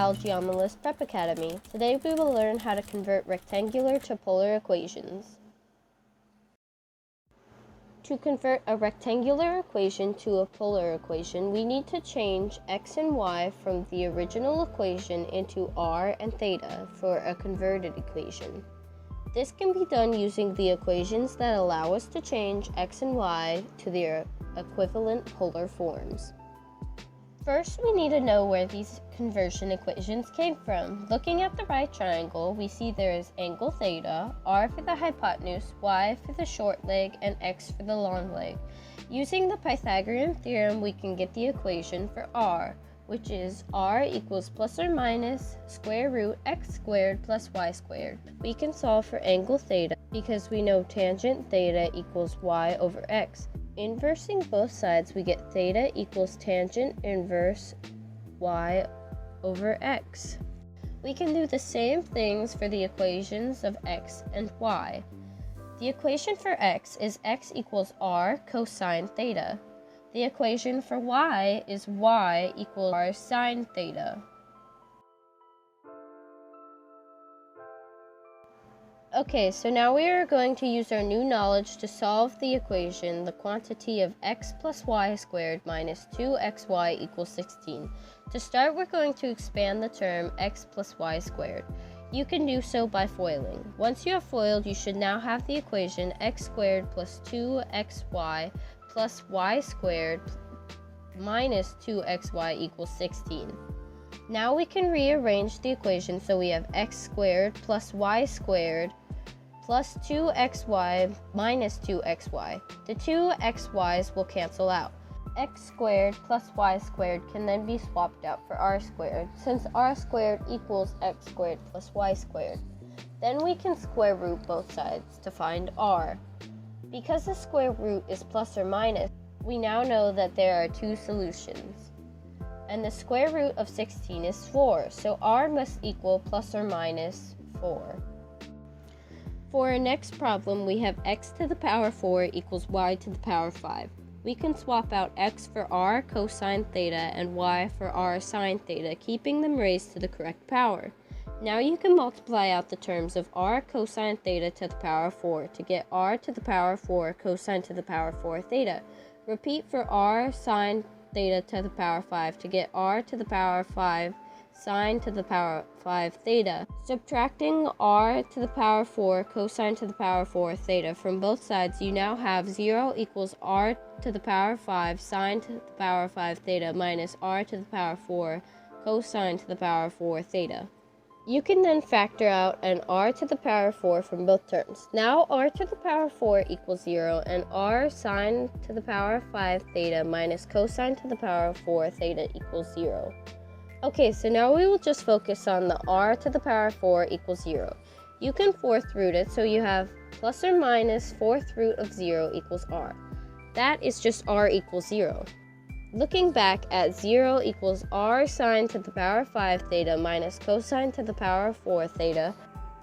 Biology on the List Prep Academy. Today we will learn how to convert rectangular to polar equations. To convert a rectangular equation to a polar equation, we need to change x and y from the original equation into r and theta for a converted equation. This can be done using the equations that allow us to change x and y to their equivalent polar forms. First, we need to know where these conversion equations came from. Looking at the right triangle, we see there is angle theta, r for the hypotenuse, y for the short leg, and x for the long leg. Using the Pythagorean theorem, we can get the equation for r, which is r equals plus or minus square root x squared plus y squared. We can solve for angle theta because we know tangent theta equals y over x. Inversing both sides, we get theta equals tangent inverse y over x. We can do the same things for the equations of x and y. The equation for x is x equals r cosine theta. The equation for y is y equals r sine theta. Okay, so now we are going to use our new knowledge to solve the equation, the quantity of x plus y squared minus 2xy equals 16. To start, we're going to expand the term x plus y squared. You can do so by foiling. Once you have foiled, you should now have the equation x squared plus 2xy plus y squared minus 2xy equals 16. Now we can rearrange the equation so we have x squared plus y squared plus 2xy minus 2xy. The two xy's will cancel out. X squared plus y squared can then be swapped out for r squared, since r squared equals x squared plus y squared. Then we can square root both sides to find r. Because the square root is plus or minus, we now know that there are two solutions. And the square root of 16 is 4, so r must equal plus or minus 4. For our next problem, we have x to the power 4 equals y to the power 5. We can swap out x for r cosine theta and y for r sine theta, keeping them raised to the correct power. Now you can multiply out the terms of r cosine theta to the power 4 to get r to the power 4 cosine to the power 4 theta. Repeat for r sine theta to the power 5 to get r to the power 5 sine to the power 5 theta. Subtracting r to the power 4 cosine to the power 4 theta from both sides, you now have 0 equals r to the power 5 sine to the power 5 theta minus r to the power 4 cosine to the power 4 theta. You can then factor out an r to the power 4 from both terms. Now r to the power 4 equals 0 and r sine to the power 5 theta minus cosine to the power 4 theta equals 0. Okay, so now we will just focus on the r to the power 4 equals 0. You can fourth root it, so you have plus or minus fourth root of 0 equals r. That is just r equals 0. Looking back at 0 equals r sine to the power 5 theta minus cosine to the power 4 theta,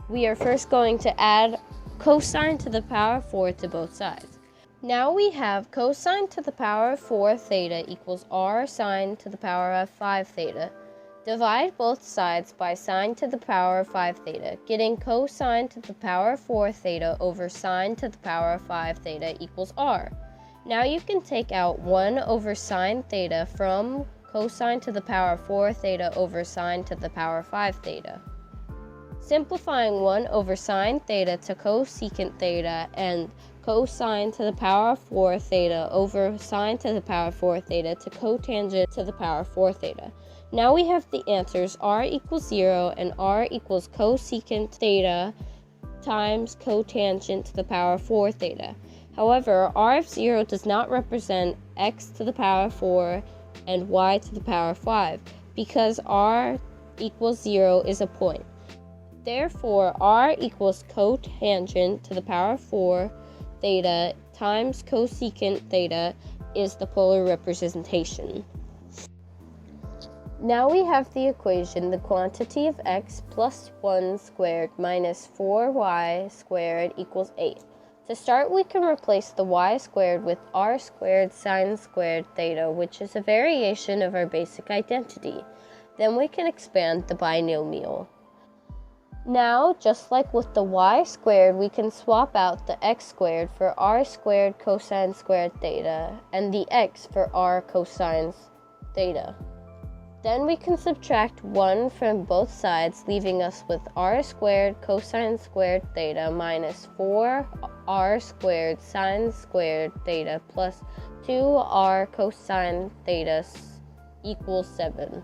we are first going to add cosine to the power 4 to both sides. Now we have cosine to the power 4 theta equals r sine to the power of 5 theta. Divide both sides by sine to the power of 5 theta, getting cosine to the power of 4 theta over sine to the power of 5 theta equals r. Now you can take out 1 over sine theta from cosine to the power of 4 theta over sine to the power of 5 theta. Simplifying 1 over sine theta to cosecant theta and cosine to the power of 4 theta over sine to the power of 4 theta to cotangent to the power of 4 theta. Now we have the answers r equals 0 and r equals cosecant theta times cotangent to the power of 4 theta. However, r of 0 does not represent x to the power of 4 and y to the power of 5 because r equals 0 is a point. Therefore, r equals cotangent to the power of 4 theta times cosecant theta is the polar representation. Now we have the equation, the quantity of x plus 1 squared minus 4y squared equals 8. To start, we can replace the y squared with r squared sine squared theta, which is a variation of our basic identity. Then we can expand the binomial. Now, just like with the y squared, we can swap out the x squared for r squared cosine squared theta and the x for r cosine theta. Then we can subtract 1 from both sides, leaving us with r squared cosine squared theta minus 4r squared sine squared theta plus 2r cosine theta equals 7.